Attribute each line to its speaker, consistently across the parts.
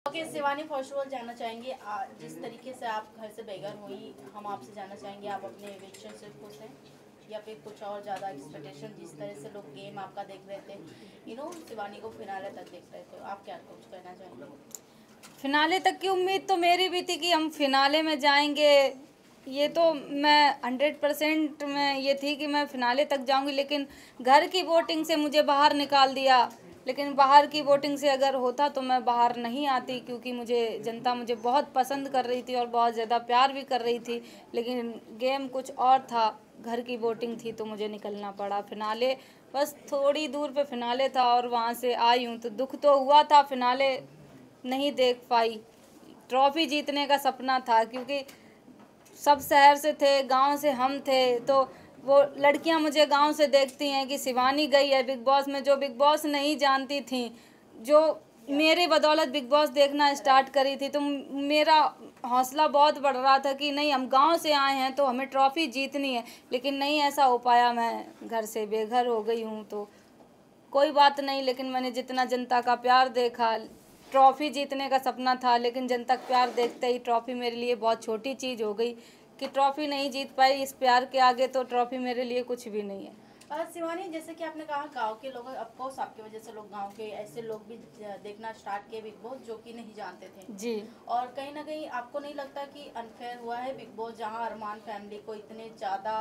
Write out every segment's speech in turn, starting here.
Speaker 1: Okay Shivani, first of all जानना चाहेंगे जिस तरीके से आप घर से बेघर हुई, हम आपसे जानना चाहेंगे आप अपने एविक्शन से खुश हैं या फिर कुछ और ज़्यादा एक्सपेक्टेशन, जिस तरह से लोग गेम आपका देख रहे थे, शिवानी को फिनाले तक देख रहे थे, आप क्या कुछ कहना चाहेंगे?
Speaker 2: फिनाले तक की उम्मीद तो मेरी भी थी कि हम फिनाले में जाएंगे। ये तो मैं 100% में ये थी कि मैं फिनाले तक जाऊंगी, लेकिन घर की वोटिंग से मुझे बाहर निकाल दिया। लेकिन बाहर की वोटिंग से अगर होता तो मैं बाहर नहीं आती, क्योंकि जनता मुझे बहुत पसंद कर रही थी और बहुत ज़्यादा प्यार भी कर रही थी। लेकिन गेम कुछ और था, घर की वोटिंग थी, तो मुझे निकलना पड़ा। फिनाले बस थोड़ी दूर पे फिनाले था और वहाँ से आई हूँ, तो दुख तो हुआ था, फिनाले नहीं देख पाई। ट्रॉफी जीतने का सपना था, क्योंकि सब शहर से थे, गांव से हम थे, तो वो लड़कियां मुझे गांव से देखती हैं कि शिवानी गई है बिग बॉस में, जो बिग बॉस नहीं जानती थी, जो मेरे बदौलत बिग बॉस देखना स्टार्ट करी थी। तो मेरा हौसला बहुत बढ़ रहा था कि नहीं, हम गांव से आए हैं तो हमें ट्रॉफी जीतनी है। लेकिन नहीं ऐसा हो पाया, मैं घर से बेघर हो गई हूँ। तो कोई बात नहीं, लेकिन मैंने जितना जनता का प्यार देखा, ट्रॉफी जीतने का सपना था, लेकिन जनता का प्यार देखते ही ट्रॉफी मेरे लिए बहुत छोटी चीज़ हो गई कि ट्रॉफी नहीं जीत पाई। इस प्यार के आगे तो ट्रॉफी मेरे लिए कुछ भी नहीं है।
Speaker 1: शिवानी, जैसे कि आपने कहा गांव के लोग, ऑफकोर्स आपकी वजह से लोग गांव के ऐसे लोग भी देखना स्टार्ट किए बिग बॉस जो कि नहीं जानते थे
Speaker 2: जी।
Speaker 1: और कहीं ना कहीं आपको नहीं लगता कि अनफेयर हुआ है बिग बॉस, जहां अरमान फैमिली को इतने ज़्यादा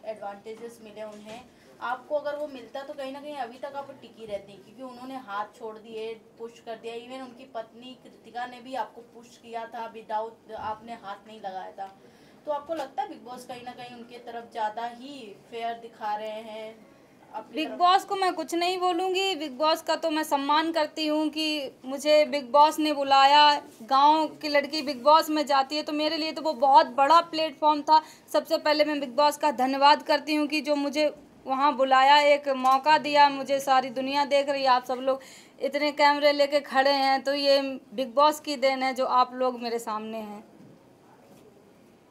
Speaker 1: एडवांटेजेस मिले उन्हें, आपको अगर वो मिलता तो कहीं ना कहीं अभी तक आप टिकी रहती, क्योंकि उन्होंने हाथ छोड़ दिए, पुश कर दिया। इवन उनकी पत्नी कृतिका ने भी आपको पुश किया था विदाउट आपने हाथ नहीं लगाया था। तो आपको लगता है बिग बॉस कहीं ना कहीं उनके तरफ ज़्यादा ही फेयर दिखा रहे हैं?
Speaker 2: बिग बॉस को मैं कुछ नहीं बोलूँगी, बिग बॉस का तो मैं सम्मान करती हूँ कि मुझे बिग बॉस ने बुलाया। गांव की लड़की बिग बॉस में जाती है तो मेरे लिए तो वो बहुत बड़ा प्लेटफॉर्म था। सबसे पहले मैं बिग बॉस का धन्यवाद करती हूँ कि जो मुझे वहाँ बुलाया, एक मौका दिया। मुझे सारी दुनिया देख रही है, आप सब लोग इतने कैमरे लेके खड़े हैं, तो ये बिग बॉस की देन है जो आप लोग मेरे सामने हैं।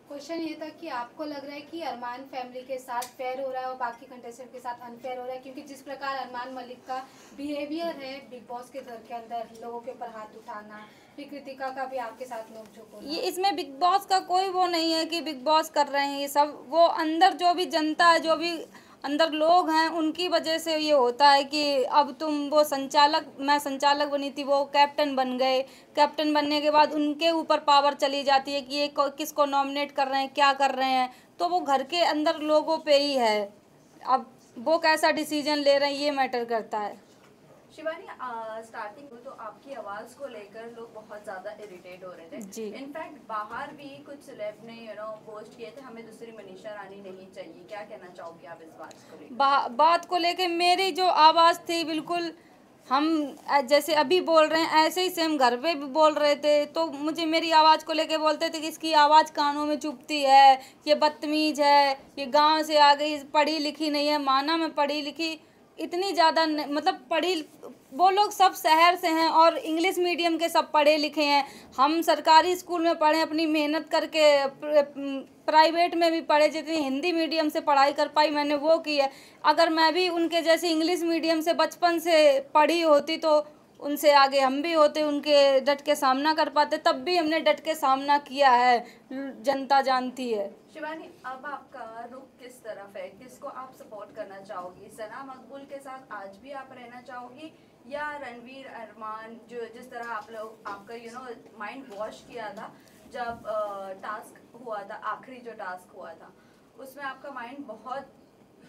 Speaker 3: क्वेश्चन ये था कि आपको लग रहा है कि अरमान फैमिली के साथ फेयर हो रहा है और बाकी कंटेस्टेंट के साथ अनफेयर हो रहा है, क्योंकि जिस प्रकार अरमान मलिक का बिहेवियर है बिग बॉस के घर के अंदर, लोगों के ऊपर हाथ उठाना, फिर कृतिका का भी आपके साथ नोकझोंक होना,
Speaker 2: ये इसमें बिग बॉस का कोई वो नहीं है कि बिग बॉस कर रहे हैं ये सब। वो अंदर जो भी जनता है, जो भी अंदर लोग हैं, उनकी वजह से ये होता है कि अब वो संचालक, मैं संचालक बनी थी, वो कैप्टन बन गए। कैप्टन बनने के बाद उनके ऊपर पावर चली जाती है कि ये किसको नॉमिनेट कर रहे हैं, क्या कर रहे हैं। तो वो घर के अंदर लोगों पे ही है, अब वो कैसा डिसीजन ले रहे हैं ये मैटर करता है।
Speaker 4: शिवानी, स्टार्टिंग में तो आपकी आवाज को लेकर लोग बहुत ज्यादा इरिटेट हो रहे थे
Speaker 2: जी।
Speaker 4: इनफैक्ट बाहर भी कुछ सेलेब ने पोस्ट किए थे, हमें दूसरी मनीषा रानी नहीं चाहिए। क्या कहना चाहोगे आप इस बात को लेकर?
Speaker 2: बात को लेके मेरी जो आवाज़ थी, बिल्कुल हम जैसे अभी बोल रहे हैं ऐसे ही सेम घर पे भी बोल रहे थे। तो मुझे मेरी आवाज़ को लेके बोलते थे कि इसकी आवाज़ कानों में चुभती है, ये बदतमीज है, ये गांव से आ गई, पढ़ी लिखी नहीं है। माना मैं पढ़ी लिखी इतनी ज़्यादा मतलब पढ़ी, वो लोग सब शहर से हैं और इंग्लिश मीडियम के सब पढ़े लिखे हैं। हम सरकारी स्कूल में पढ़े, अपनी मेहनत करके, प्राइवेट में भी पढ़े। जितनी हिंदी मीडियम से पढ़ाई कर पाई मैंने वो की है। अगर मैं भी उनके जैसे इंग्लिश मीडियम से बचपन से पढ़ी होती तो उनसे आगे हम भी होते, उनके डट के सामना कर पाते। तब भी हमने डट के सामना किया है, जनता जानती है।
Speaker 4: शिवानी, अब आपका रुख किस तरफ है? किसको आप सपोर्ट करना चाहोगी? सना मकबूल के साथ आज भी आप रहना चाहोगी या रणवीर, अरमान, जो जिस तरह आप लोग आपका माइंड वॉश किया था जब टास्क हुआ था, आखिरी जो टास्क हुआ था उसमें आपका माइंड बहुत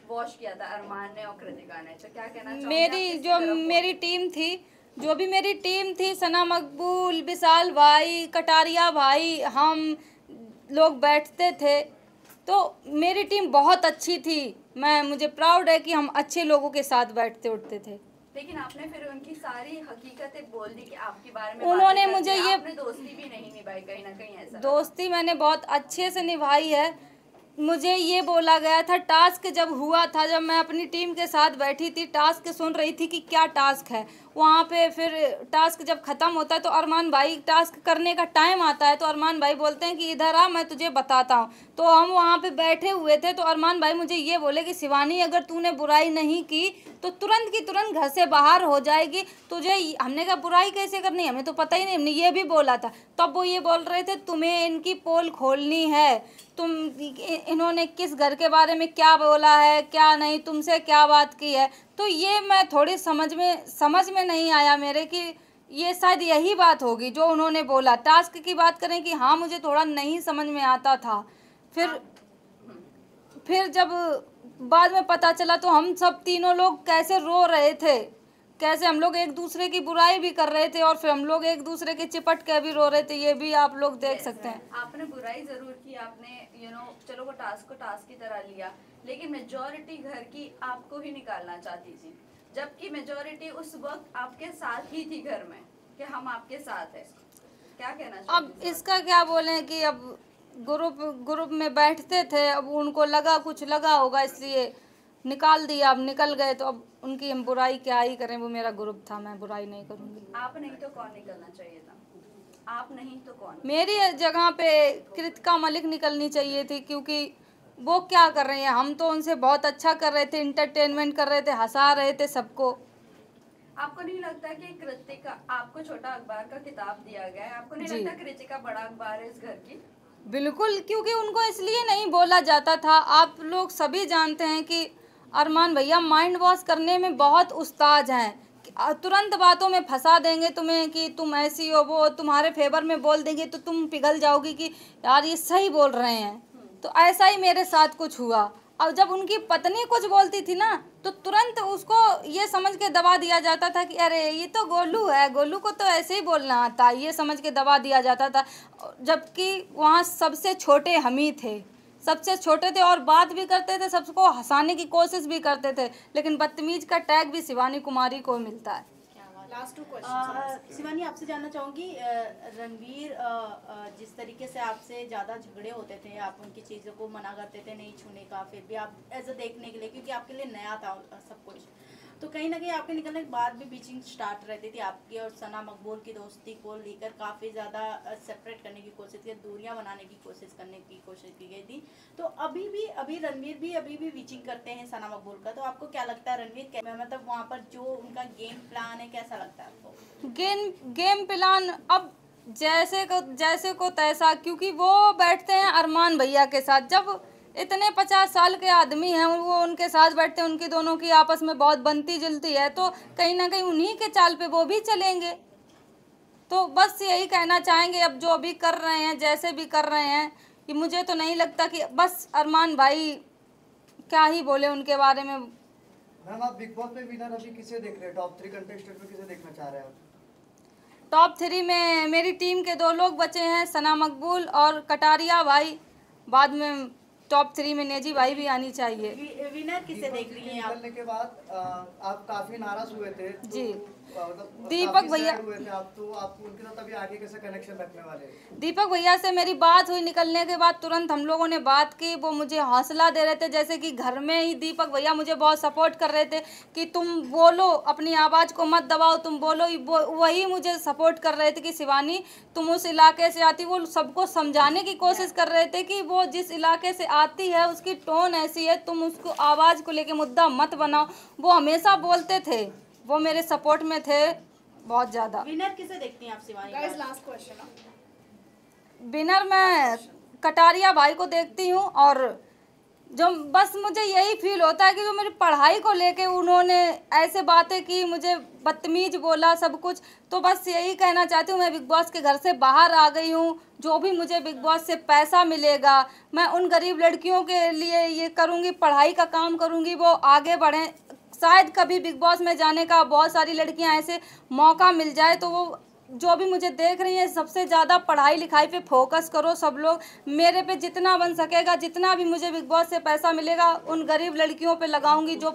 Speaker 4: वॉश किया था अरमान ने और कृतिका ने, तो क्या कहना चाहोगे?
Speaker 2: मेरी टीम थी, जो भी मेरी टीम थी, सना मकबूल, विशाल भाई, कटारिया भाई, हम लोग बैठते थे, तो मेरी टीम बहुत अच्छी थी। मुझे प्राउड है कि हम अच्छे लोगों के साथ बैठते उठते थे।
Speaker 4: लेकिन आपने फिर उनकी सारी हकीकतें बोल दी कि आपके बारे में
Speaker 2: उन्होंने मुझे ये,
Speaker 4: आपने दोस्ती भी नहीं निभाई, कहीं ना कहीं ऐसा
Speaker 2: दोस्ती मैंने बहुत अच्छे से निभाई है। मुझे ये बोला गया था, टास्क जब हुआ था, जब मैं अपनी टीम के साथ बैठी थी, टास्क सुन रही थी कि क्या टास्क है, वहाँ पे फिर टास्क जब ख़त्म होता है तो अरमान भाई टास्क करने का टाइम आता है तो अरमान भाई बोलते हैं कि इधर आ, मैं तुझे बताता हूँ। तो हम वहाँ पे बैठे हुए थे तो अरमान भाई मुझे ये बोले कि शिवानी अगर तूने बुराई नहीं की तो तुरंत की तुरंत घर से बाहर हो जाएगी तुझे। हमने कहा बुराई कैसे करनी, हमें तो पता ही नहीं, हमने ये भी बोला था। तब वो ये बोल रहे थे तुम्हें इनकी पोल खोलनी है, तुम इन्होंने किस घर के बारे में क्या बोला है क्या नहीं, तुमसे क्या बात की है। तो ये मैं थोड़ी समझ में नहीं आया मेरे कि ये शायद यही बात होगी जो उन्होंने बोला। टास्क की बात करें कि हाँ मुझे थोड़ा नहीं समझ में आता था। फिर जब बाद में पता चला तो हम सब तीनों लोग कैसे रो रहे थे, कैसे हम लोग एक दूसरे की बुराई भी कर रहे थे और फिर हम लोग एक दूसरे के चिपट के भी रो रहे थे। ये भी आप लोग देख सकते हैं।
Speaker 4: आपने बुराई जरूर की, आपने चलो वो टास्क को टास्क की तरह लिया, लेकिन मेजॉरिटी घर की आपको ही निकालना चाहती थी, जबकि मेजॉरिटी उस वक्त आपके साथ ही थी घर में कि हम आपके साथ है। क्या कहना चाहते
Speaker 2: अब इसका क्या बोलें कि अब ग्रुप में बैठते थे, अब उनको लगा कुछ लगा होगा इसलिए निकाल दिया। अब निकल गए तो अब उनकी हम बुराई क्या ही करें, वो मेरा ग्रुप था, मैं बुराई नहीं करूँगी।
Speaker 4: आप नहीं तो कौन निकलना चाहिए था? आप नहीं तो कौन?
Speaker 2: मेरी जगह पे कृतिका मलिक निकलनी चाहिए थी, क्योंकि वो क्या कर रही हैं, हम तो उनसे बहुत अच्छा कर रहे थे, इंटरटेनमेंट कर रहे थे, हंसा रहे थे सबको।
Speaker 4: आपको नहीं लगता कि कृतिका, आपको छोटा अखबार का किताब दिया गया है, आपको नहीं लगता कृतिका बड़ा अखबार है इस घर की?
Speaker 2: बिल्कुल, क्योंकि उनको इसलिए नहीं बोला जाता था। आप लोग सभी जानते हैं कि अरमान भैया माइंड वॉश करने में बहुत उस्ताद हैं। तुरंत बातों में फंसा देंगे तुम्हें कि तुम ऐसी हो, वो तुम्हारे फेवर में बोल देंगे तो तुम पिघल जाओगी कि यार ये सही बोल रहे हैं। तो ऐसा ही मेरे साथ कुछ हुआ। अब जब उनकी पत्नी कुछ बोलती थी ना तो तुरंत उसको ये समझ के दबा दिया जाता था कि अरे ये तो गोलू है, गोलू को तो ऐसे ही बोलना आता, ये समझ के दबा दिया जाता था। जबकि वहाँ सबसे छोटे हम ही थे, सबसे छोटे थे और बात भी करते थे, सबको हंसाने की कोशिश भी करते थे, लेकिन बदतमीज का टैग भी शिवानी कुमारी को मिलता है।
Speaker 3: लास्ट 2 क्वेश्चन
Speaker 1: शिवानी आपसे जानना चाहूँगी, रणवीर जिस तरीके से आपसे ज़्यादा झगड़े होते थे, आप उनकी चीज़ों को मना करते थे नहीं छूने का, फिर भी आप ऐसा देखने के लिए, क्योंकि आपके लिए नया था सब कुछ, तो कहीं ना कहीं आपके निकलने के बाद भी बीचिंग स्टार्ट रहती थी आपकी और सना मकबूल की दोस्ती को लेकर काफ़ी ज़्यादा सेपरेट करने की कोशिश की, दूरियां बनाने की कोशिश की गई थी। तो अभी रणवीर भी अभी भी बीचिंग करते हैं सना मकबूल का, तो आपको क्या लगता है रणवीर मतलब वहाँ पर जो उनका गेम प्लान है कैसा लगता है आपको?
Speaker 2: गेम प्लान अब जैसे को तैसा, क्योंकि वो बैठते हैं अरमान भैया के साथ। जब इतने 50 साल के आदमी हैं वो उनके साथ बैठते हैं, उनकी दोनों की आपस में बहुत बनती जुलती है, तो कहीं ना कहीं उन्हीं के चाल पे वो भी चलेंगे। तो बस यही कहना चाहेंगे, अब जो भी कर रहे हैं जैसे भी कर रहे हैं, कि मुझे तो नहीं लगता कि बस अरमान भाई क्या ही बोले उनके बारे में।
Speaker 5: मैम आप बिग बॉस में विनर अभी किसे देख रहे हैं? टॉप 3 कंटेस्टेंट में किसे देखना चाह रहे हैं आप?
Speaker 2: टॉप 3 में मेरी टीम के 2 लोग बचे हैं, सना मकबूल और कटारिया भाई। बाद में टॉप 3 में नेजी भाई भी आनी चाहिए।
Speaker 1: विनर किसे देख रही हैं आप?
Speaker 5: निकलने के बाद आप काफी नाराज हुए थे तो,
Speaker 2: जी।
Speaker 5: मतलब
Speaker 2: दीपक भैया
Speaker 5: हुए थे आप, तो आप उनके साथ अभी आगे कैसे कनेक्शन रखने वाले?
Speaker 2: दीपक भैया से मेरी बात हुई, निकलने के बाद तुरंत हम लोगों ने बात की। वो मुझे हौसला दे रहे थे, जैसे कि घर में ही दीपक भैया मुझे बहुत सपोर्ट कर रहे थे कि तुम बोलो, अपनी आवाज़ को मत दबाओ, तुम बोलो। वही मुझे सपोर्ट कर रहे थे कि शिवानी तुम उस इलाके से आती, वो सबको समझाने की कोशिश कर रहे थे कि वो जिस इलाके से आती है उसकी टोन ऐसी है, तुम उसको आवाज़ को लेके मुद्दा मत बनाओ। वो हमेशा बोलते थे, वो मेरे सपोर्ट में थे बहुत ज़्यादा।
Speaker 1: विनर किसे देखती हैं आप Shivani?
Speaker 3: Guys last question.
Speaker 2: Winner मैं कटारिया भाई को देखती हूँ, और जो बस मुझे यही फील होता है कि जो मेरी पढ़ाई को लेके उन्होंने ऐसे बातें की, मुझे बदतमीज बोला सब कुछ, तो बस यही कहना चाहती हूँ मैं बिग बॉस के घर से बाहर आ गई हूँ। जो भी मुझे बिग बॉस से पैसा मिलेगा मैं उन गरीब लड़कियों के लिए ये करूँगी, पढ़ाई का काम करूँगी, वो आगे बढ़ें। शायद कभी बिग बॉस में जाने का बहुत सारी लड़कियां ऐसे मौका मिल जाए, तो वो जो भी मुझे देख रही हैं सबसे ज़्यादा पढ़ाई लिखाई पे फोकस करो सब लोग। मेरे पे जितना बन सकेगा, जितना भी मुझे बिग बॉस से पैसा मिलेगा उन गरीब लड़कियों पे लगाऊंगी जो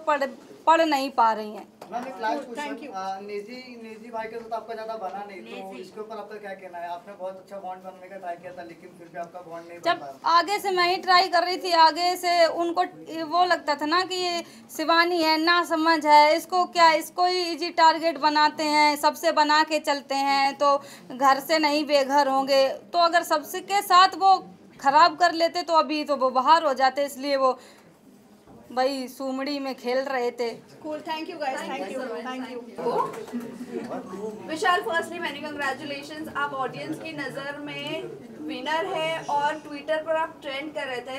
Speaker 2: पढ़ नहीं पा रही हैं।
Speaker 5: मैम एक लास्ट क्वेश्चन, निजी भाई के साथ आपका ज्यादा बना नहीं, तो इसके ऊपर आपका क्या कहना है? आपने बहुत अच्छा बॉन्ड बनने का ट्राई किया था, लेकिन फिर भी आपका बॉन्ड नहीं बन
Speaker 2: जब
Speaker 5: पाया।
Speaker 2: आगे से मैं ही ट्राई कर रही थी, आगे से उनको वो लगता था ना कि ये शिवानी है, ना समझ है, इसको क्या, इसको ही इजी टारगेट बनाते हैं, सबसे बना के चलते हैं तो घर से नहीं बेघर होंगे। तो अगर सबसे के साथ वो खराब कर लेते तो अभी तो वो बाहर हो जाते, इसलिए वो भाई सुमड़ी में खेल रहे थे।
Speaker 6: Cool, thank you guys, thank you.
Speaker 4: Vishal, firstly many congratulations, आप ऑडियंस की नज़र में विनर है और ट्विटर पर आप ट्रेंड कर रहे थे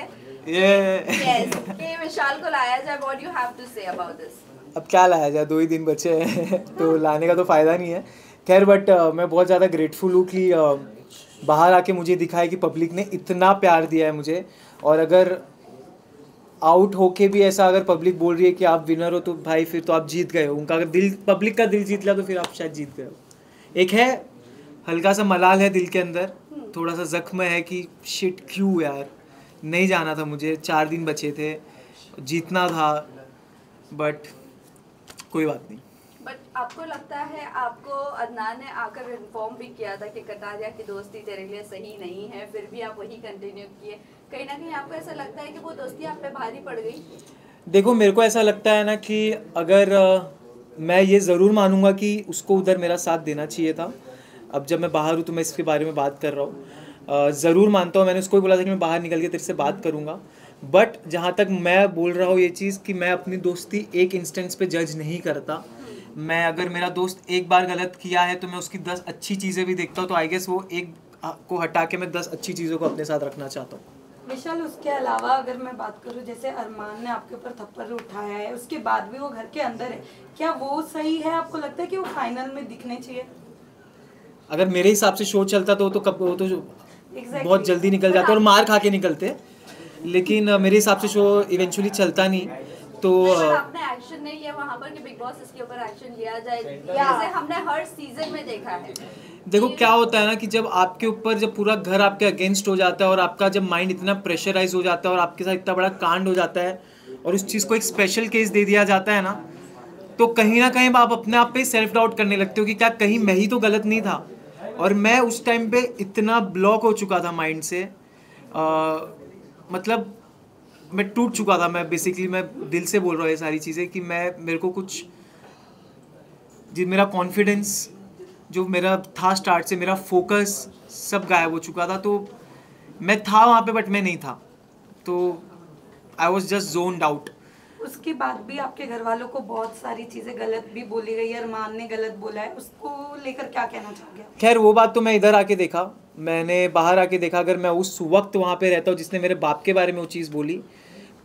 Speaker 4: यस कि विशाल को लाया जाए। What you have to say about this?
Speaker 7: अब क्या लाया जाए, 2 ही दिन बचे हैं तो लाने का तो फ़ायदा नहीं है। खैर बट मैं बहुत ज़्यादा ग्रेटफुल हूँ कि बाहर आके मुझे दिखा है कि पब्लिक ने इतना प्यार दिया है मुझे। और अगर आउट होके भी ऐसा अगर पब्लिक बोल रही है कि आप विनर हो तो भाई फिर तो आप जीत गए हो। उनका अगर दिल, पब्लिक का दिल जीत लिया तो फिर आप शायद जीत गए हो। एक है हल्का सा मलाल है दिल के अंदर, थोड़ा सा जख्म है कि शिट क्यों यार, नहीं जाना था मुझे, 4 दिन बचे थे, जीतना था, बट कोई बात नहीं।
Speaker 4: बट आपको लगता है, आपको अदनान ने आकर इन्फॉर्म भी किया था कि कटारिया की दोस्ती तेरे लिए सही नहीं है, फिर भी आप वही कंटिन्यू किए, कहीं ना कहीं आपको ऐसा लगता है कि वो दोस्ती आप पे भारी पड़ गई?
Speaker 7: देखो मेरे को ऐसा लगता है ना कि अगर मैं ये ज़रूर मानूंगा कि उसको उधर मेरा साथ देना चाहिए था। अब जब मैं बाहर हूँ तो मैं इसके बारे में बात कर रहा हूँ, ज़रूर मानता हूँ। मैंने उसको भी बोला था कि मैं बाहर निकल के तेरे से बात करूँगा। बट जहाँ तक मैं बोल रहा हूँ ये चीज़ कि मैं अपनी दोस्ती एक इंस्टेंस पे जज नहीं करता। मैं अगर मेरा दोस्त एक बार गलत किया है तो मैं उसकी 10 अच्छी चीज़ें भी देखता हूँ, तो आई गेस वो एक को हटा के मैं 10 अच्छी चीज़ों को अपने साथ रखना चाहता हूँ।
Speaker 8: विशाल, उसके अलावा अगर मैं बात करूं, जैसे अरमान ने आपके ऊपर थप्पड़ उठाया है, उसके बाद भी वो घर के अंदर है, क्या वो सही है? आपको लगता है कि वो फाइनल में दिखने चाहिए?
Speaker 7: अगर मेरे हिसाब से शो चलता तो कब वो तो बहुत जल्दी निकल जाते और मार खा के निकलते, लेकिन मेरे हिसाब से शो इवेंचुअली चलता नहीं। तो
Speaker 4: आपने एक्शन नहीं लिया वहाँ पर कि बिग बॉस इसके ऊपर एक्शन लिया जाए, जैसे हमने हर सीजन में देखा है।
Speaker 7: देखो क्या होता है ना कि जब आपके ऊपर, जब पूरा घर आपके अगेंस्ट हो जाता है और आपका जब माइंड इतना प्रेशराइज हो जाता है और आपके साथ इतना बड़ा कांड हो जाता है और उस चीज़ को एक स्पेशल केस दे दिया जाता है ना, तो कहीं ना कहीं आप अपने आप पे सेल्फ डाउट करने लगते हो कि क्या कहीं मैं ही तो गलत नहीं था। और मैं उस टाइम पे इतना ब्लॉक हो चुका था माइंड से, मतलब मैं टूट चुका था। मैं बेसिकली मैं दिल से बोल रहा हूँ ये सारी चीज़ें कि मेरे को कुछ मेरा कॉन्फिडेंस जो मेरा था स्टार्ट से, मेरा फोकस सब गायब हो चुका था। तो मैं था वहाँ पे बट मैं नहीं था, तो I was just zoned out.
Speaker 8: उसके बाद भी आपके घर वालों को बहुत सारी चीजें गलत भी बोली गई है, अरमान ने गलत बोला है, उसको लेकर क्या कहना चाहोगे?
Speaker 7: खैर वो बात तो मैं इधर आके देखा, मैंने बाहर आके देखा। अगर मैं उस वक्त वहाँ पे रहता हूँ जिसने मेरे बाप के बारे में वो चीज़ बोली,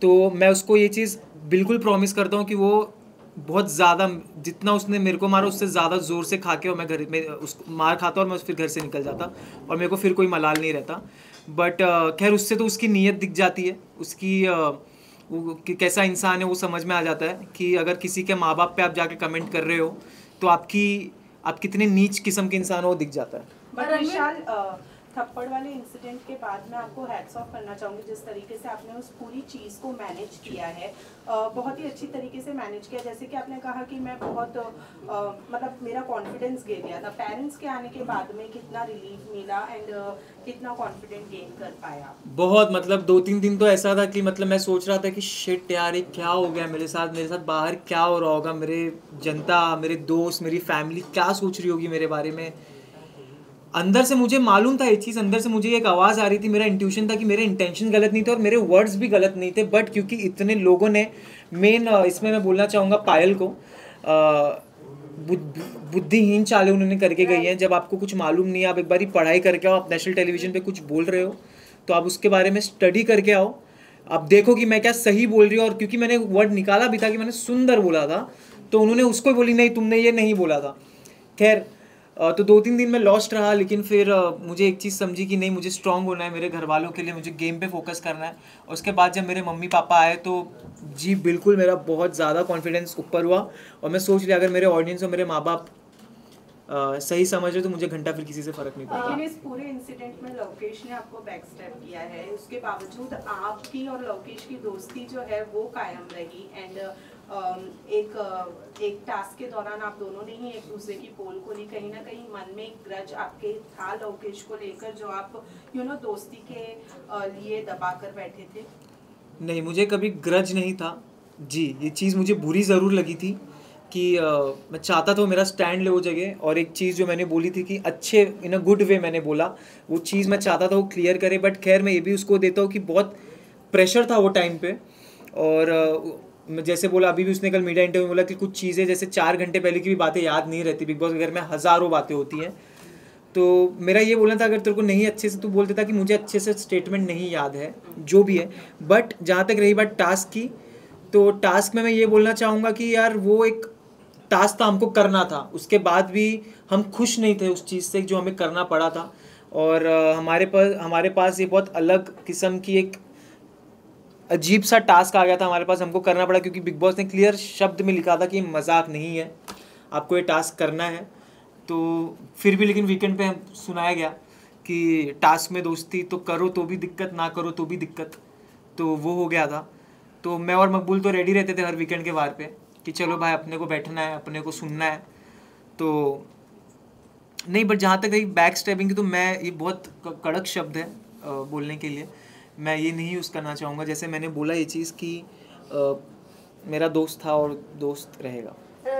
Speaker 7: तो मैं उसको ये चीज़ बिल्कुल प्रॉमिस करता हूँ कि वो बहुत ज़्यादा, जितना उसने मेरे को मारा उससे ज़्यादा ज़ोर से खा के और मैं घर में उसको मार खाता और मैं फिर घर से निकल जाता और मेरे को फिर कोई मलाल नहीं रहता। बट खैर उससे तो उसकी नीयत दिख जाती है, उसकी वो कैसा इंसान है वो समझ में आ जाता है कि अगर किसी के माँ बाप पे आप जाके कमेंट कर रहे हो तो आप कितने नीच किस्म के इंसान हो वो दिख जाता है।
Speaker 6: बट विशाल, थप्पड़ वाले इंसिडेंट के बाद मैं आपको हैट्स ऑफ करना चाहूँगी, जिस तरीके से आपने उस पूरी चीज़ को मैनेज किया है, बहुत ही अच्छी तरीके से मैनेज किया। जैसे कि आपने कहा कि मैं बहुत मतलब मेरा कॉन्फिडेंस गिर गया था, पेरेंट्स के आने के बाद में कितना रिलीफ मिला एंड कितना कॉन्फिडेंट गेन कर पाया?
Speaker 7: बहुत, मतलब 2-3 दिन तो ऐसा था कि मतलब मैं सोच रहा था कि शिट यार ये क्या हो गया मेरे साथ बाहर क्या हो रहा होगा, मेरे जनता, मेरे दोस्त, मेरी फैमिली क्या सोच रही होगी मेरे बारे में। अंदर से मुझे मालूम था ये चीज़, अंदर से मुझे एक आवाज़ आ रही थी, मेरा इंट्यूशन था कि मेरे इंटेंशन गलत नहीं थे और मेरे वर्ड्स भी गलत नहीं थे। बट क्योंकि इतने लोगों ने, मेन इसमें मैं बोलना चाहूँगा पायल को, बुद्धिहीन चालें उन्होंने करके गई हैं। जब आपको कुछ मालूम नहीं है, आप एक बारी पढ़ाई करके आओ, आप नेशनल टेलीविज़न पे कुछ बोल रहे हो तो आप उसके बारे में स्टडी करके आओ, आप देखो कि मैं क्या सही बोल रही हूँ। और क्योंकि मैंने वर्ड निकाला भी था कि मैंने सुंदर बोला था, तो उन्होंने उसको बोली नहीं तुमने ये नहीं बोला था। खैर तो 2-3 दिन में लॉस्ट रहा, लेकिन फिर मुझे एक चीज़ समझी कि नहीं, मुझे स्ट्रांग होना है मेरे घर वालों के लिए, मुझे गेम पे फोकस करना है। और उसके बाद जब मेरे मम्मी पापा आए तो जी बिल्कुल मेरा बहुत ज़्यादा कॉन्फिडेंस ऊपर हुआ और मैं सोच लिया अगर मेरे ऑडियंस और मेरे माँ बाप सही समझ रहे तो मुझे घंटा फिर किसी से फ़र्क नहीं पड़ता।
Speaker 6: लेकिन इस पूरे इंसिडेंट में लवकेश ने आपको बैक स्टेप किया है, उसके बावजूद आपकी और लवकेश की दोस्ती जो है वो कायम रही एंड एक टास्क के दौरान आप दोनों ने ही एक दूसरे की पोल खोली, कहीं ना कहीं मन में एक ग्रज आपके था लोकेश को लेकर जो आप दोस्ती के लिए दबा कर बैठे थे?
Speaker 7: नहीं, मुझे कभी ग्रज नहीं था जी। ये चीज़ मुझे बुरी ज़रूर लगी थी कि मैं चाहता था वो मेरा स्टैंड ले वो जगह, और एक चीज़ जो मैंने बोली थी कि अच्छे इन अ गुड वे मैंने बोला, वो चीज़ मैं चाहता था वो क्लियर करे। बट खैर मैं ये भी उसको देता हूँ कि बहुत प्रेशर था वो टाइम पे, और मैं जैसे बोला अभी भी उसने कल मीडिया इंटरव्यू में बोला कि कुछ चीज़ें जैसे 4 घंटे पहले की भी बातें याद नहीं रहती। बिग बॉस के घर में हज़ारों बातें होती हैं, तो मेरा ये बोलना था अगर तेरे को नहीं अच्छे से तू बोल देता कि मुझे अच्छे से स्टेटमेंट नहीं याद है जो भी है। बट जहाँ तक रही बात टास्क की, तो टास्क में मैं ये बोलना चाहूँगा कि यार वो एक टास्क था, हमको करना था, उसके बाद भी हम खुश नहीं थे उस चीज़ से जो हमें करना पड़ा था। और हमारे पास ये बहुत अलग किस्म की एक अजीब सा टास्क आ गया था हमारे पास, हमको करना पड़ा क्योंकि बिग बॉस ने क्लियर शब्द में लिखा था कि मजाक नहीं है, आपको ये टास्क करना है। तो फिर भी लेकिन वीकेंड पे सुनाया गया कि टास्क में दोस्ती तो करो तो भी दिक्कत, ना करो तो भी दिक्कत, तो वो हो गया था। तो मैं और मकबूल तो रेडी रहते थे हर वीकेंड के बार पे कि चलो भाई अपने को बैठना है, अपने को सुनना है। तो नहीं, बट जहाँ तक रही बैक स्टेपिंग की, तो मैं ये बहुत कड़क शब्द है बोलने के लिए, मैं ये नहीं यूज़ करना चाहूँगा। जैसे मैंने बोला ये चीज़ कि मेरा दोस्त था और दोस्त रहेगा।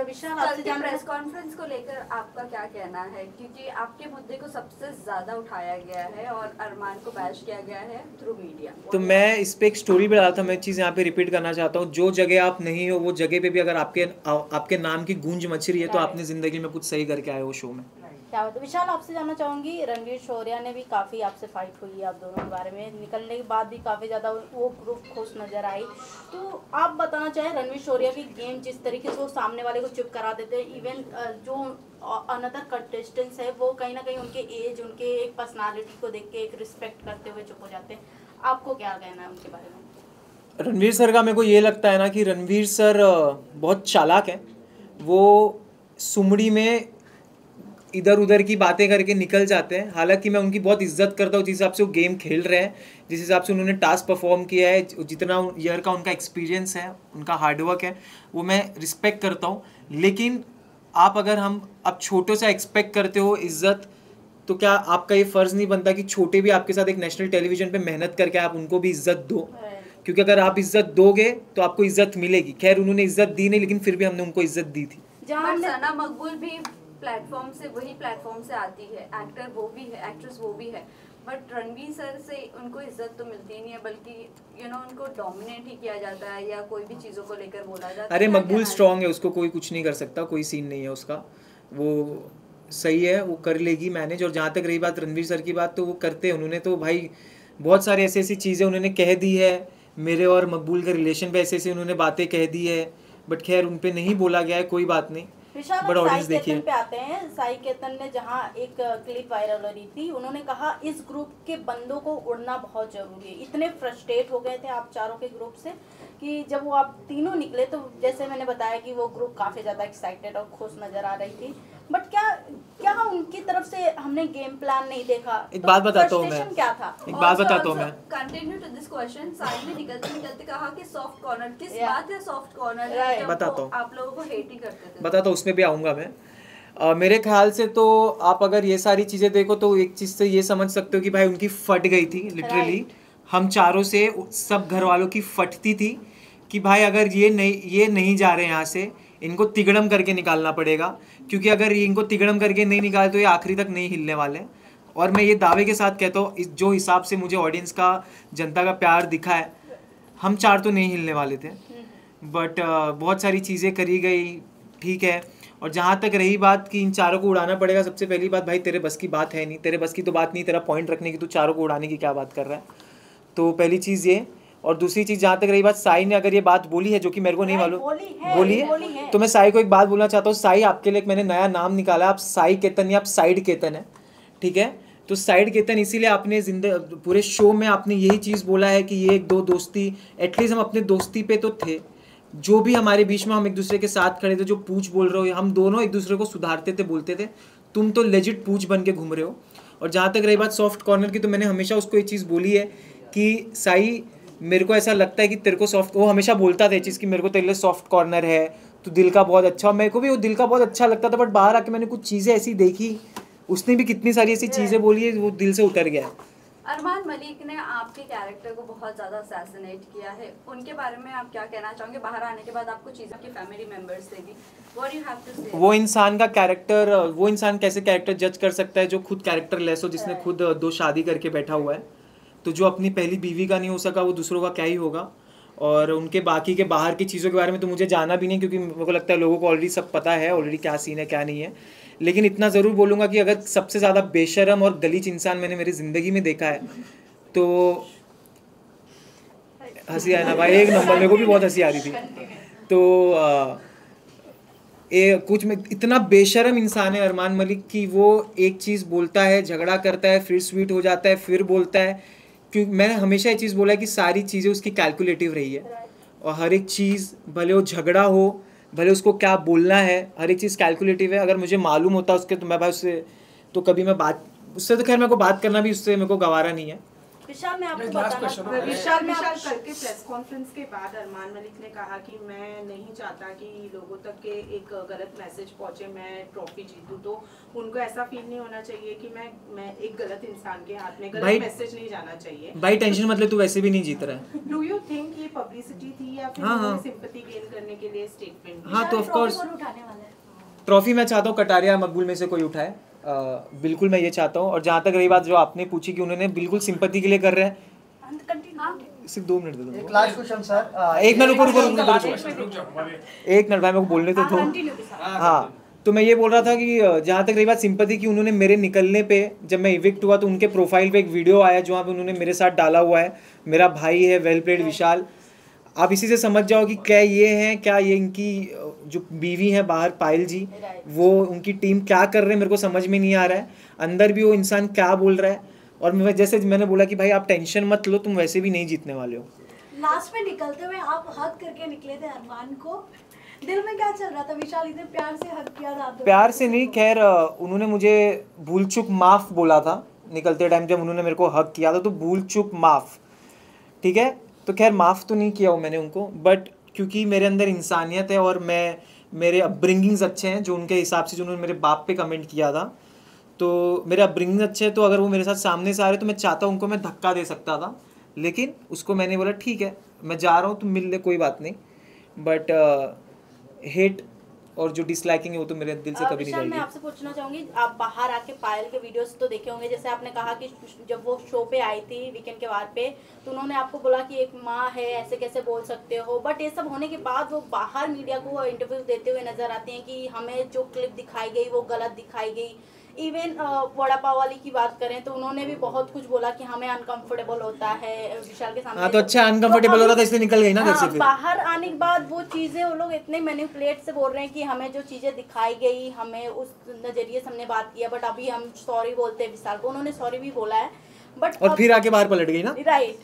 Speaker 1: विशाल,
Speaker 4: कल
Speaker 1: आपसे
Speaker 4: के
Speaker 1: जानना
Speaker 4: प्रेस कॉन्फ्रेंस को लेकर आपका क्या कहना है, क्योंकि आपके मुद्दे को सबसे ज्यादा उठाया गया है और अरमान को बैश किया गया है थ्रू मीडिया।
Speaker 7: तो मैं इस पे एक स्टोरी भी डाला था, मैं चीज़ यहाँ पे रिपीट करना चाहता हूँ। जो जगह आप नहीं हो वो जगह पे भी अगर आपके नाम की गूंज मच रही है तो आपने ज़िंदगी में कुछ सही करके आए हो शो में।
Speaker 1: क्या बात है। विशाल, आपसे जानना चाहूंगी, रणवीर शौर्या ने भी काफ़ी आपसे फाइट हुई है आप दोनों के बारे में, निकलने के बाद भी काफ़ी ज़्यादा वो ग्रुप खुश नज़र आई। तो आप बताना चाहें रणवीर शौर्या की गेम जिस तरीके से वो सामने वाले को चुप करा देते हैं, इवन जो अनदर कंटेस्टेंट्स है वो कहीं ना कहीं उनके एज, उनके एक पर्सनालिटी को देख के एक रिस्पेक्ट करते हुए चुप हो जाते हैं, आपको क्या कहना है उनके बारे में?
Speaker 7: रणवीर सर का मेरे को ये लगता है ना कि रणवीर सर बहुत चालाक है। वो सुमड़ी में इधर उधर की बातें करके निकल जाते हैं। हालांकि मैं उनकी बहुत इज्जत करता हूँ जिस हिसाब से वो गेम खेल रहे हैं, जिस हिसाब से उन्होंने टास्क परफॉर्म किया है, जितना ईयर का उनका एक्सपीरियंस है, उनका हार्डवर्क है, वो मैं रिस्पेक्ट करता हूँ। लेकिन आप अगर आप छोटों से एक्सपेक्ट करते हो इज्जत, तो क्या आपका ये फ़र्ज़ नहीं बनता कि छोटे भी आपके साथ एक नेशनल टेलीविज़न पे मेहनत करके आप उनको भी इज्जत दो? क्योंकि अगर आप इज्जत दोगे तो आपको इज्जत मिलेगी। खैर उन्होंने इज्जत दी नहीं, लेकिन फिर भी हमने उनको इज्जत दी थी।
Speaker 4: सना मकबूल भी प्लेटफॉर्म से, वही प्लेटफॉर्म से आती है, एक्टर वो भी है, एक्ट्रेस वो भी है, बट रणवीर सर से उनको इज्जत तो मिलती नहीं है, बल्कि उनको डोमिनेट ही किया जाता है या कोई भी चीज़ों को लेकर बोला जाता है।
Speaker 7: अरे मकबूल स्ट्रांग है, उसको कोई कुछ नहीं कर सकता, कोई सीन नहीं है उसका, वो सही है, वो कर लेगी मैनेज। और जहाँ तक रही बात रणवीर सर की बात, तो वो करते हैं। उन्होंने तो भाई बहुत सारी ऐसी ऐसी चीज़ें उन्होंने कह दी है, मेरे और मकबूल के रिलेशन पे ऐसे ऐसे उन्होंने बातें कह दी है, बट खैर उन पे नहीं बोला गया है, कोई बात नहीं।
Speaker 1: बट ऑडियंस देखिए पे आते हैं। साई केतन ने जहां एक क्लिप वायरल हो रही थी, उन्होंने कहा इस ग्रुप के बंदों को उड़ना बहुत जरूरी है। इतने फ्रस्ट्रेट हो गए थे आप चारों के ग्रुप से कि जब वो आप तीनों निकले तो जैसे मैंने बताया कि वो ग्रुप काफी ज्यादा एक्साइटेड और खुश नजर आ रही थी। बट क्या उनकी तरफ से हमने गेम प्लान नहीं देखा?
Speaker 7: एक बात बताता हूँ मैं,
Speaker 1: क्या था?
Speaker 7: एक बात बताता हूँ मैं,
Speaker 4: continue to this question. Sai ने निकलते कहा कि सॉफ्ट कॉर्नर, किस बात है सॉफ्ट कॉर्नर?
Speaker 7: बताता हूँ,
Speaker 4: आप लोगों को हेट ही करते थे।
Speaker 7: बताता हूँ, उसमें भी आऊँगा मैं। मेरे ख्याल से तो आप अगर ये सारी चीज़ें देखो तो एक चीज़ से ये समझ सकते हो कि भाई उनकी फट गई थी लिटरली। हम चारों से सब घर वालों की फटती थी कि भाई अगर ये नहीं जा रहे यहाँ से, इनको तिगड़म करके निकालना पड़ेगा, क्योंकि अगर इनको तिगड़म करके नहीं निकाले तो ये आखिरी तक नहीं हिलने वाले। और मैं ये दावे के साथ कहता हूँ, जो हिसाब से मुझे ऑडियंस का, जनता का प्यार दिखा है, हम चार तो नहीं हिलने वाले थे। बट बहुत सारी चीज़ें करी गई, ठीक है। और जहाँ तक रही बात कि इन चारों को उड़ाना पड़ेगा, सबसे पहली बात भाई तेरे बस की बात है नहीं, तेरे बस की तो बात नहीं, तेरा पॉइंट रखने की, तू चारों को उड़ाने की क्या बात कर रहा है? तो पहली चीज़ ये। और दूसरी चीज़ जहाँ तक रही बात, साई ने अगर ये बात बोली है जो कि मेरे को नहीं मालूम, बोली है, तो मैं साई को एक बात बोलना चाहता हूँ। साई, आपके लिए मैंने नया नाम निकाला, आप साई केतन या आप साइड केतन है, ठीक है? तो साइड केतन इसीलिए आपने पूरे शो में आपने यही चीज़ बोला है कि ये एक दो दोस्ती, एटलीस्ट हम अपने दोस्ती पे तो थे, जो भी हमारे बीच में हम एक दूसरे के साथ खड़े थे, जो पूछ बोल रहे हो, हम दोनों एक दूसरे को सुधारते थे, बोलते थे। तुम तो लेजिट पूछ बन के घूम रहे हो। और जहाँ तक रही बात सॉफ्ट कॉर्नर की, तो मैंने हमेशा उसको ये चीज़ बोली है कि साई मेरे को ऐसा लगता है कि तेरे को सॉफ्ट, वो हमेशा बोलता था ये चीज़ कि मेरे को तेरे लिए सॉफ्ट कॉर्नर है, तो दिल का बहुत अच्छा, और मेरे को भी वो दिल का बहुत अच्छा लगता था, बट बाहर आके मैंने कुछ चीज़ें ऐसी देखी, उसने भी कितनी सारी ऐसी चीज़ें बोली है, वो दिल से उतर गया।
Speaker 4: अरमान मलिक ने आपके कैरेक्टर को बहुत ज़्यादा असैसिनेट किया है, उनके बारे में आप क्या कहना चाहोगे? बाहर आने के बाद आपको चीज़ें आपके फैमिली मेंबर्स से भी, व्हाट यू हैव टू से?
Speaker 7: वो इंसान का कैरेक्टर, वो इंसान कैसे कैरेक्टर जज कर सकता है जो खुद कैरेक्टर लेस हो, जिसने खुद 2 शादी करके बैठा हुआ है, तो जो अपनी पहली बीवी का नहीं हो सका वो दूसरों का क्या ही होगा। और उनके बाकी के बाहर की चीज़ों के बारे में तो मुझे जाना भी नहीं, क्योंकि मेरे को लगता है लोगों को ऑलरेडी सब पता है ऑलरेडी क्या सीन है क्या नहीं है। लेकिन इतना ज़रूर बोलूँगा कि अगर सबसे ज़्यादा बेशरम और गलीच इंसान मैंने मेरी ज़िंदगी में देखा है तो हंसी आया ना भाई, एक नंबर, मेरे को भी बहुत हंसी आ रही थी। तो कुछ में इतना बेशरम इंसान है अरमान मलिक कि वो एक चीज़ बोलता है, झगड़ा करता है, फिर स्वीट हो जाता है, फिर बोलता है। क्योंकि मैंने हमेशा ये चीज़ बोला है कि सारी चीज़ें उसकी कैलकुलेटिव रही है, और हर एक चीज़ भले वो झगड़ा हो, भले उसको क्या बोलना है, हर एक चीज़ कैलकुलेटिव है। अगर मुझे मालूम होता उसके तो मैं भाई उससे तो कभी मैं बात, उससे तो खैर मेरे को बात करना भी उससे मेरे को गवारा नहीं है।
Speaker 1: विशाल मैं आपको
Speaker 6: विशाल कल के प्रेस कॉन्फ्रेंस के बाद अरमान मलिक ने कहा कि मैं नहीं चाहता कि लोगों तक के एक गलत मैसेज पहुंचे, मैं ट्रॉफी जीतूं, तो उनको ऐसा फील नहीं होना चाहिए कि मैं एक गलत इंसान के हाथ में, गलत मैसेज नहीं जाना चाहिए।
Speaker 7: भाई टेंशन मतलब तू वैसे भी नहीं जीत रहा है।
Speaker 6: डू यू थिंक ये पब्लिसिटी थी या फिर सिंपैथी गेन करने के लिए स्टेटमेंट?
Speaker 7: हाँ तो ऑफ कोर्स ट्रॉफी मैं चाहता हूँ कटारिया मकबूल में से कोई उठाए, बिल्कुल मैं ये चाहता हूँ। और जहाँ तक रही बात जो आपने पूछी कि उन्होंने बिल्कुल सिंपैथी के लिए कर रहे हैं, सिर्फ 2 मिनट दे दो।
Speaker 5: एक लास्ट क्वेश्चन सर,
Speaker 7: एक मिनट रुको, एक मिनट भाई मेरे को बोलने तो दो। हाँ तो मैं ये बोल रहा था कि जहाँ तक रही बात सिंपैथी की, उन्होंने मेरे निकलने पे जब मैं इविक्ट हुआ तो उनके प्रोफाइल पे एक वीडियो आया जहाँ पे उन्होंने मेरे साथ डाला हुआ है, मेरा भाई है वेल प्लेड विशाल। आप इसी से समझ जाओ कि क्या ये हैं, क्या ये इनकी जो बीवी हैं बाहर पायल जी, वो उनकी टीम क्या कर रहे हैं मेरे को समझ में नहीं आ रहा है। अंदर भी वो इंसान क्या बोल रहा है, और मैं जैसे मैंने बोला कि भाई आप टेंशन मत लो, तुम वैसे भी नहीं जीतने वाले हो।
Speaker 9: लास्ट में निकलते हुए आप हक करके निकले थे अरमान को, दिल में क्या चल रहा था? विशाल इतने प्यार से हक किया था।
Speaker 7: प्यार से नहीं, खैर उन्होंने मुझे भूल चूक माफ़ बोला था निकलते टाइम, जब उन्होंने मेरे को हक किया था तो भूल चूक माफ़, ठीक है। तो खैर माफ़ तो नहीं किया हो मैंने उनको, बट क्योंकि मेरे अंदर इंसानियत है और मेरे अपब्रिंगिंग्स अच्छे हैं, जो उनके हिसाब से जो उन्होंने मेरे बाप पे कमेंट किया था, तो मेरे अपब्रिंगिंग अच्छे हैं, तो अगर वो मेरे साथ सामने से आ रहे तो मैं चाहता हूँ उनको मैं धक्का दे सकता था, लेकिन उसको मैंने बोला ठीक है मैं जा रहा हूँ तुम मिल ले कोई बात नहीं। बट हेट और जो डिसलाइकिंग है वो तो मेरे दिल से कभी नहीं जाएगी।
Speaker 1: मैं आपसे पूछना चाहूंगी, आप बाहर आके पायल के वीडियोस तो देखे होंगे, जैसे आपने कहा कि जब वो शो पे आई थी वीकेंड के वार पे, तो उन्होंने आपको बोला कि एक माँ है ऐसे कैसे बोल सकते हो, बट ये सब होने के बाद वो बाहर मीडिया को इंटरव्यू देते हुए नजर आते हैं कि हमें जो क्लिप दिखाई गई वो गलत दिखाई गई। इवन वड़ा पाव वाली की बात करें तो उन्होंने भी बहुत कुछ बोला कि हमें अनकंफर्टेबल होता है विशाल के सामने।
Speaker 7: हाँ तो अच्छा अनकंफर्टेबल हो रहा था इसलिए निकल गई ना घर से। फिर
Speaker 1: बाहर आने के बाद वो चीजें वो लोग इतने मैनिपुलेट से बोल रहे हैं कि हमें जो चीजें दिखाई गई हमें उस नजरिए से हमने बात किया, बट अभी हम सॉरी बोलते हैं विशाल को, उन्होंने सॉरी भी बोला है बट
Speaker 7: और फिर आके बाहर पलट गई ना,
Speaker 1: राइट।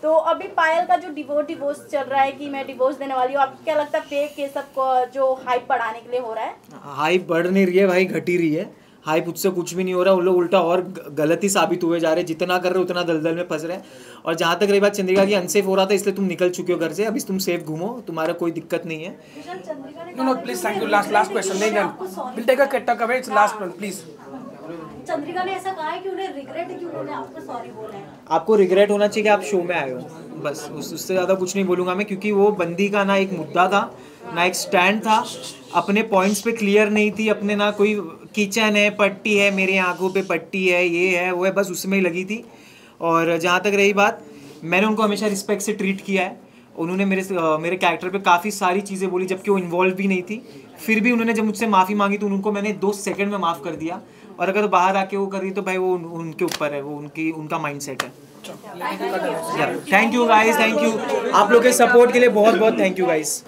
Speaker 1: तो अभी पायल का जो डिवोर्स चल रहा है कि मैं डिवोर्स देने वाली हूँ, आपको क्या लगता है फेक ये सब जो हाइप बढ़ाने के लिए हो रहा है?
Speaker 7: हाइप बढ़ नहीं रही है भाई, घटी रही है हाइप, उससे कुछ भी नहीं हो रहा। उन लोग उल्टा और गलत ही साबित हुए जा रहे हैं, जितना कर रहे उतना दलदल में फंस रहे हैं। और जहाँ तक रही बात चंद्रिका की, अनसेफ हो रहा था इसलिए तुम निकल चुके हो घर से, अभी तुम सेफ घूमो, तुम्हारा कोई दिक्कत नहीं है।
Speaker 10: No, please, thank you. Last question. We'll take a cut away. It's last one, please.
Speaker 9: Chandrika ने ऐसा कहा है कि उन्हें रिग्रेट है कि उन्होंने आपको सॉरी बोला है।
Speaker 7: आपको रिग्रेट होना चाहिए कि आप शो में आए हो, बस उससे ज़्यादा कुछ नहीं बोलूँगा मैं, क्योंकि वो बंदी का ना एक मुद्दा था ना एक स्टैंड था, अपने पॉइंट्स पे क्लियर नहीं थी, अपने ना कोई किचन है पट्टी है मेरी आंखों पे पट्टी है ये है वो है, बस उसमें ही लगी थी। और जहाँ तक रही बात, मैंने उनको हमेशा रिस्पेक्ट से ट्रीट किया है। उन्होंने मेरे कैरेक्टर पे काफ़ी सारी चीज़ें बोली जबकि वो इन्वॉल्व भी नहीं थी, फिर भी उन्होंने जब मुझसे माफ़ी मांगी तो उनको मैंने 2 सेकंड में माफ़ कर दिया। और अगर बाहर आके वो कर रही तो भाई वो उनके ऊपर है, वो उनका माइंडसेट है। Thank you guys, thank you आप लोग के सपोर्ट के लिए बहुत बहुत थैंक यू गाइस।